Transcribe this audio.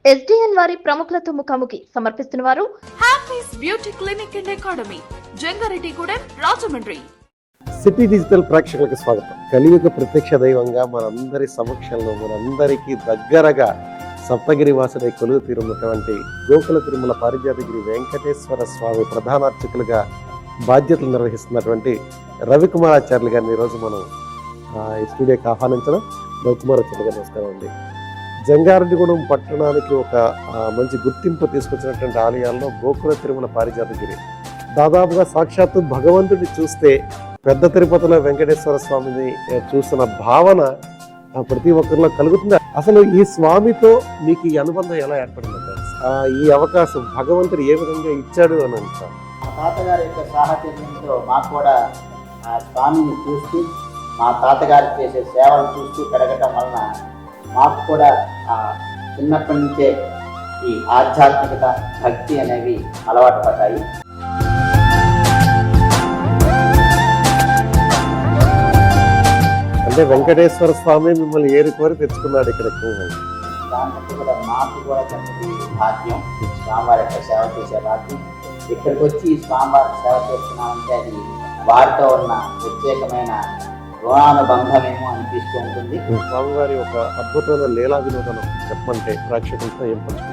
SDN వారి ప్రముఖులతో ముఖాముఖి సమర్పిస్తున్న వారు Happy's Beauty Clinic and Academy, Jangareddygudem, Rajahmundry. City digital ప్రేక్షకులకు స్వాగతం. కలియుగ ప్రత్యక్ష దైవంగా మనందరి సమక్షంలో మనందరికీ దగ్గరగా సప్తగిరి వాసుడై కొలువు తీరున్నటువంటి గోకుల తిరుమల పారిజాతగిరి వెంకటేశ్వర స్వామి ప్రధాన అర్చకులుగా బాధ్యతలు నిర్వహిస్తున్నటువంటి రవికుమారాచార్యులు గారిని ఈరోజు మనం ఈ స్టూడియోకి ఆహ్వానించడం. రవికుమారాచార్యులు గారు నమస్కారం అండి. జంగారెడ్డిగూడెం పట్టణానికి ఒక మంచి గుర్తింపు తీసుకొచ్చినటువంటి ఆలయాల్లో గోకుల తిరుమల పారిజాతగిరి దాదాపుగా సాక్షాత్తు భగవంతుడిని చూస్తే పెద్ద తిరుపతిలో వెంకటేశ్వర స్వామిని చూస్తున్న భావన ప్రతి ఒక్కరిలో కలుగుతుంది. అసలు ఈ స్వామితో మీకు ఈ అనుబంధం ఎలా ఏర్పడింది? ఈ అవకాశం భగవంతుడు ఏ విధంగా ఇచ్చాడు అని అంటారు. మా తాతగారి యొక్క సాహచర్యంతో మాకు కూడా ఆ స్వామిని చూస్తూ మా తాతగారు చేసే సేవలు చూస్తూ పెరగటం వలన మాకు కూడా చిన్నప్పటి నుంచే ఈ ఆధ్యాత్మికత, భక్తి అనేవి అలవాటు పడ్డాయి. అంటే వెంకటేశ్వర స్వామి మిమ్మల్ని ఏరి కోరి తెచ్చుకున్నాడు ఇక్కడికి. దాంట్లో కూడా మాకు కూడా చక్కటి భాగ్యం, స్వామివారి యొక్క సేవ చేసే భాగ్యం. ఇక్కడికి వచ్చి ఈ స్వామివారి సేవ చేస్తున్నామంటే అది వారితో ఉన్న ప్రత్యేకమైన రుణానుబంధమేమో అనిపిస్తూ ఉంటుంది. స్వామివారి ఒక అద్భుతమైన లీలా వినోదం చెప్పమంటే ప్రేక్షకులతో ఏం పంచుకుంటారు?